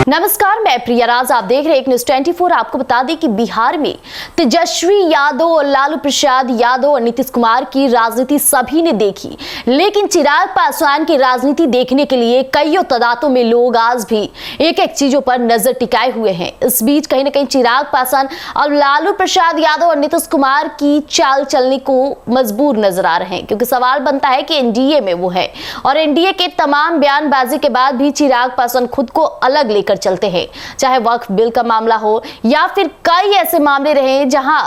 नमस्कार, मैं प्रिया राज, आप देख रहे हैं एक न्यूज़ 24। आपको बता दें कि बिहार में तेजस्वी यादव और लालू प्रसाद यादव और नीतीश कुमार की राजनीति सभी ने देखी, लेकिन चिराग पासवान की राजनीति देखने के लिए कईयों तादादों में लोग आज भी एक एक चीजों पर नजर टिकाए हुए हैं। इस बीच कहीं ना कहीं चिराग पासवान और लालू प्रसाद यादव और नीतीश कुमार की चाल चलने को मजबूर नजर आ रहे हैं, क्योंकि सवाल बनता है कि एनडीए में वो है और एनडीए के तमाम बयानबाजी के बाद भी चिराग पासवान खुद को अलग लेकर चलते हैं। चाहे वक्फ बिल का मामला हो या फिर कई ऐसे मामले रहे जहां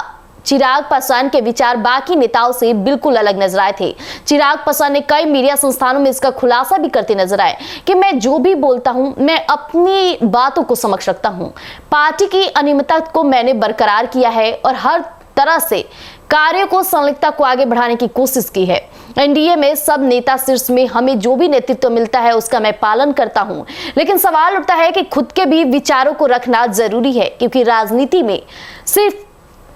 चिराग पासवान के विचार बाकी नेताओं से बिल्कुल अलग नजर आए थे। चिराग पासवान ने कई मीडिया संस्थानों में इसका खुलासा भी करते नजर आए कि मैं जो भी बोलता हूं, मैं अपनी बातों को समक्ष रखता हूं। पार्टी की अनियमितता को मैंने बरकरार किया है और हर तरह से कार्य को संलिप्तता को आगे बढ़ाने की कोशिश की है। एनडीए में सब नेता शीर्ष में हमें जो भी नेतृत्व मिलता है उसका मैं पालन करता हूं, लेकिन सवाल उठता है कि खुद के भी विचारों को रखना जरूरी है, क्योंकि राजनीति में सिर्फ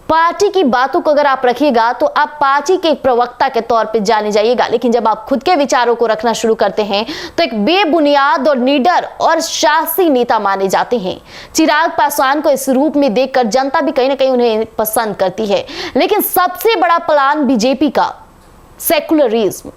पार्टी की बातों को अगर आप रखिएगा तो आप पार्टी के एक प्रवक्ता के तौर पे जाने जाइएगा, लेकिन जब आप खुद के विचारों को रखना शुरू करते हैं तो एक बेबुनियाद और निडर और साहसी नेता माने जाते हैं। चिराग पासवान को इस रूप में देखकर जनता भी कहीं ना कहीं उन्हें पसंद करती है, लेकिन सबसे बड़ा प्लान बीजेपी का सेकुलरिज्म,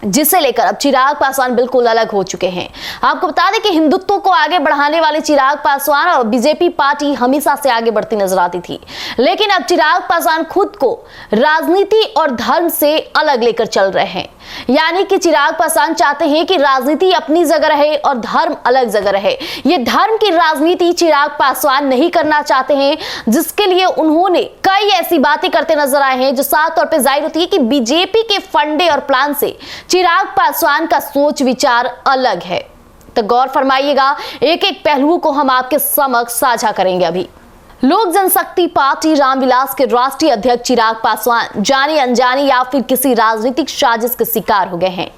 जिसे लेकर अब चिराग पासवान बिल्कुल अलग हो चुके हैं। आपको बता दें कि हिंदुत्व को आगे बढ़ाने वाले चिराग पासवान और बीजेपी पार्टी हमेशा से आगे बढ़ती नजर आती थी, लेकिन अब चिराग पासवान खुद को राजनीति और धर्म से अलग लेकर चल रहे हैं। यानी कि चिराग पासवान चाहते हैं कि राजनीति अपनी जगह रहे और धर्म अलग जगह रहे। ये धर्म की राजनीति चिराग पासवान नहीं करना चाहते हैं, जिसके लिए उन्होंने कई ऐसी बातें करते नजर आए हैं जो साफ तौर पर जाहिर होती है कि बीजेपी के फंडे और प्लान से चिराग पासवान का सोच विचार अलग है। तो गौर फरमाइएगा, एक एक पहलुओं को हम आपके समक्ष साझा करेंगे। अभी लोक जनशक्ति पार्टी रामविलास के राष्ट्रीय अध्यक्ष चिराग पासवान जाने अनजाने या फिर किसी राजनीतिक साजिश के शिकार हो गए हैं।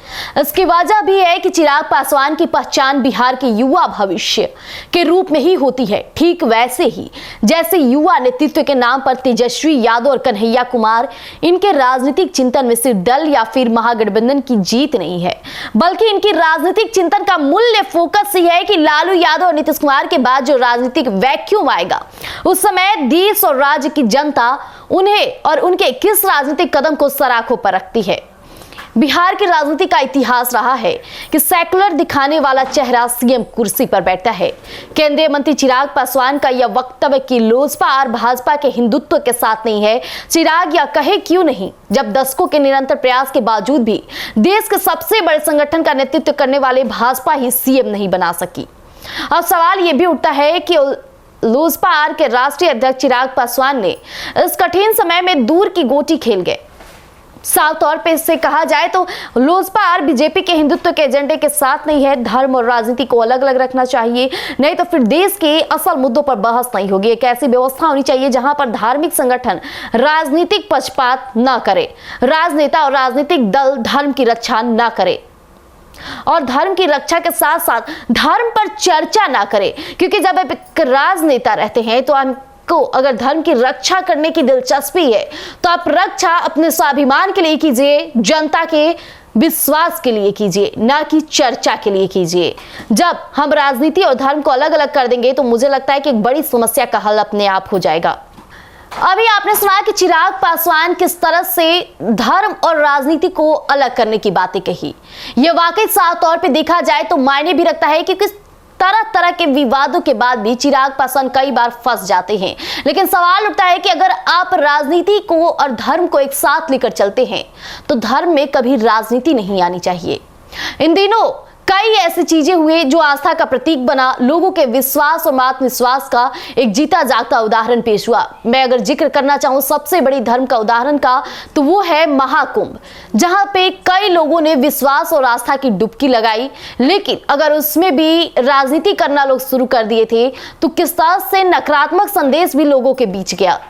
इसकी वजह भी है कि चिराग पासवान की पहचान बिहार के युवा भविष्य के रूप में ही होती है, ठीक वैसे ही जैसे युवा नेतृत्व के नाम पर तेजस्वी यादव और कन्हैया कुमार, इनके राजनीतिक चिंतन में सिर्फ दल या फिर महागठबंधन की जीत नहीं है, बल्कि इनकी राजनीतिक चिंतन का मूल्य फोकस ही है कि लालू यादव और नीतीश कुमार के बाद जो राजनीतिक वैक्यूम आएगा उस समय देश और राज्य की जनता उन्हें और उनके किस राजनीतिक कदम को सराखों पर रखती है। बिहार की राजनीति का इतिहास रहा है कि सेकुलर दिखाने वाला चेहरा सीएम कुर्सी पर बैठता है। केंद्रीय मंत्री चिराग पासवान का यह वक्तव्य कि लोजपा और भाजपा के हिंदुत्व के साथ नहीं है, चिराग यह कहे क्यों नहीं, जब दशकों के निरंतर प्रयास के बावजूद भी देश के सबसे बड़े संगठन का नेतृत्व करने वाले भाजपा ही सीएम नहीं बना सकी। अब सवाल यह भी उठता है कि लोजपा के राष्ट्रीय अध्यक्ष चिराग पासवान ने इस कठिन समय में दूर की गोटी खेल गए। साफ तौर पे इससे कहा जाए तो लोजपा बीजेपी के हिंदुत्व के एजेंडे के साथ नहीं है। धर्म और राजनीति को अलग अलग रखना चाहिए, नहीं तो फिर देश के असल मुद्दों पर बहस नहीं होगी। एक ऐसी व्यवस्था होनी चाहिए जहां पर धार्मिक संगठन राजनीतिक पक्षपात न करे, राजनेता और राजनीतिक दल धर्म की रक्षा न करे और धर्म की रक्षा के साथ साथ धर्म पर चर्चा ना करे, क्योंकि जब एक राजनेता रहते हैं तो आपको अगर धर्म की रक्षा करने की दिलचस्पी है तो आप रक्षा अपने स्वाभिमान के लिए कीजिए, जनता के विश्वास के लिए कीजिए, ना कि चर्चा के लिए कीजिए। जब हम राजनीति और धर्म को अलग अलग कर देंगे तो मुझे लगता है कि एक बड़ी समस्या का हल अपने आप हो जाएगा। अभी आपने सुना कि चिराग पासवान किस तरह से धर्म और राजनीति को अलग करने की बातें कही। यह वाकई साफ तौर पे देखा जाए तो मायने भी रखता है कि किस तरह तरह के विवादों के बाद भी चिराग पासवान कई बार फंस जाते हैं। लेकिन सवाल उठता है कि अगर आप राजनीति को और धर्म को एक साथ लेकर चलते हैं तो धर्म में कभी राजनीति नहीं आनी चाहिए। इन दिनों कई ऐसी चीजें हुई जो आस्था का प्रतीक बना, लोगों के विश्वास और आत्मविश्वास का एक जीता जागता उदाहरण पेश हुआ। मैं अगर जिक्र करना चाहूं सबसे बड़ी धर्म का उदाहरण का तो वो है महाकुंभ, जहां पे कई लोगों ने विश्वास और आस्था की डुबकी लगाई, लेकिन अगर उसमें भी राजनीति करना लोग शुरू कर दिए थे तो किस तरह से नकारात्मक संदेश भी लोगों के बीच गया।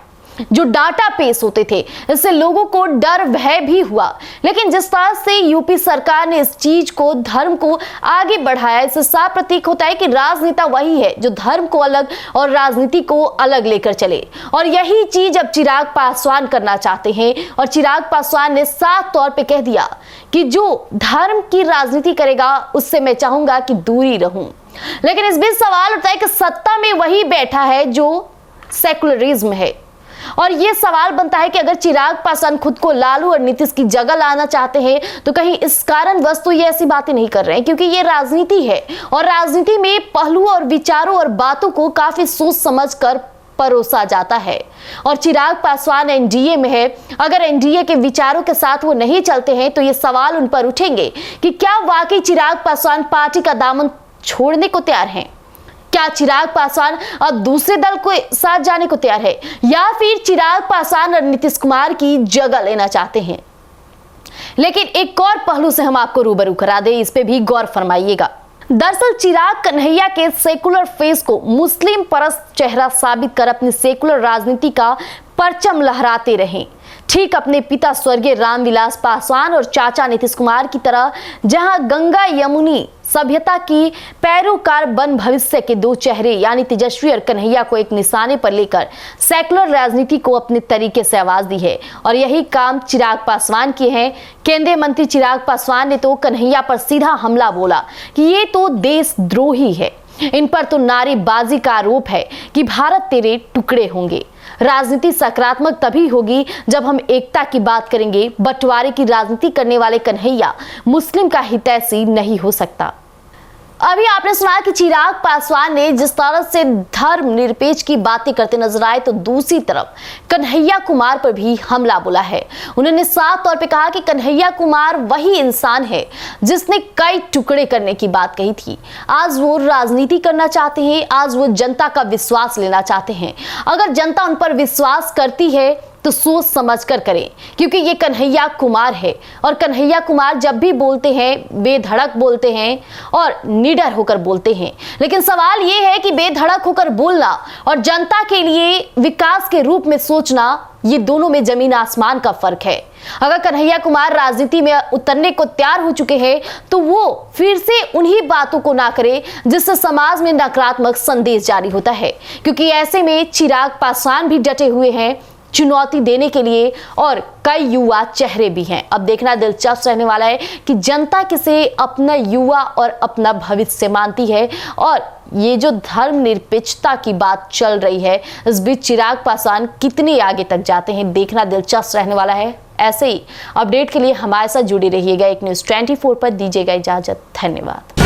जो डाटा पेश होते थे इससे लोगों को डर भय भी हुआ, लेकिन जिस तरह से यूपी सरकार ने इस चीज को धर्म को आगे बढ़ाया, इससे साफ प्रतीक होता है कि राजनेता वही है जो धर्म को अलग और राजनीति को अलग लेकर चले, और यही चीज अब चिराग पासवान करना चाहते हैं। और चिराग पासवान ने साफ तौर पे कह दिया कि जो धर्म की राजनीति करेगा उससे मैं चाहूंगा कि दूरी रहूं। लेकिन इस बीच सवाल उठता है कि सत्ता में वही बैठा है जो सेकुलरिज्म है, और यह सवाल बनता है कि अगर चिराग पासवान खुद को लालू और नीतीश की जगह लाना चाहते हैं तो कहीं इस कारणवश तो ये ऐसी बातें नहीं कर रहे हैं, क्योंकि ये राजनीति है और राजनीति में पहलुओं और विचारों और बातों को काफी सोच समझकर परोसा जाता है। और चिराग पासवान एनडीए में है, अगर एनडीए के विचारों के साथ वो नहीं चलते हैं तो ये सवाल उन पर उठेंगे कि क्या वाकई चिराग पासवान पार्टी का दामन छोड़ने को तैयार हैं? क्या चिराग पासवान अब दूसरे दल के साथ जाने को तैयार है, या फिर चिराग पासवान और नीतीश कुमार की जगह लेना चाहते हैं? लेकिन एक और पहलू से हम आपको रूबरू करा दें, इस पे भी गौर फरमाइएगा। दरअसल चिराग कन्हैया के सेकुलर फेस को मुस्लिम परस्त चेहरा साबित कर अपनी सेकुलर राजनीति का परचम लहराते रहे, ठीक अपने पिता स्वर्गीय रामविलास पासवान और चाचा नीतीश कुमार की तरह, जहां गंगा यमुनी सभ्यता की पैरोकार बन भविष्य के दो चेहरे यानी तेजस्वी और कन्हैया को एक निशाने पर लेकर सेकुलर राजनीति को अपने तरीके से आवाज दी है। और यही काम चिराग पासवान किए हैं। केंद्रीय मंत्री चिराग पासवान ने तो कन्हैया पर सीधा हमला बोला कि ये तो देशद्रोही है, इन पर तो नारेबाजी का आरोप है कि भारत तेरे टुकड़े होंगे। राजनीति सकारात्मक तभी होगी जब हम एकता की बात करेंगे। बंटवारे की राजनीति करने वाले कन्हैया मुस्लिम का हितैषी नहीं हो सकता। अभी आपने सुना कि चिराग पासवान ने जिस तरह से धर्मनिरपेक्ष की बातें करते नजर आए, तो दूसरी तरफ कन्हैया कुमार पर भी हमला बोला है। उन्होंने साफ तौर पे कहा कि कन्हैया कुमार वही इंसान है जिसने कई टुकड़े करने की बात कही थी। आज वो राजनीति करना चाहते हैं, आज वो जनता का विश्वास लेना चाहते हैं। अगर जनता उन पर विश्वास करती है तो सोच समझकर करें, क्योंकि ये कन्हैया कुमार है और कन्हैया कुमार जब भी बोलते हैं बेधड़क बोलते हैं और निडर होकर बोलते हैं। लेकिन सवाल ये है कि बेधड़क होकर बोलना और जनता के लिए विकास के रूप में सोचना, ये दोनों में जमीन आसमान का फर्क है। अगर कन्हैया कुमार राजनीति में उतरने को तैयार हो चुके हैं तो वो फिर से उन्हीं बातों को ना करे जिससे समाज में नकारात्मक संदेश जारी होता है, क्योंकि ऐसे में चिराग पासवान भी डटे हुए हैं चुनौती देने के लिए और कई युवा चेहरे भी हैं। अब देखना दिलचस्प रहने वाला है कि जनता किसे अपना युवा और अपना भविष्य मानती है। और ये जो धर्मनिरपेक्षता की बात चल रही है, इस बीच चिराग पासवान कितने आगे तक जाते हैं, देखना दिलचस्प रहने वाला है। ऐसे ही अपडेट के लिए हमारे साथ जुड़े रहिएगा। एक न्यूज़ 24 पर दीजिएगा इजाजत। धन्यवाद।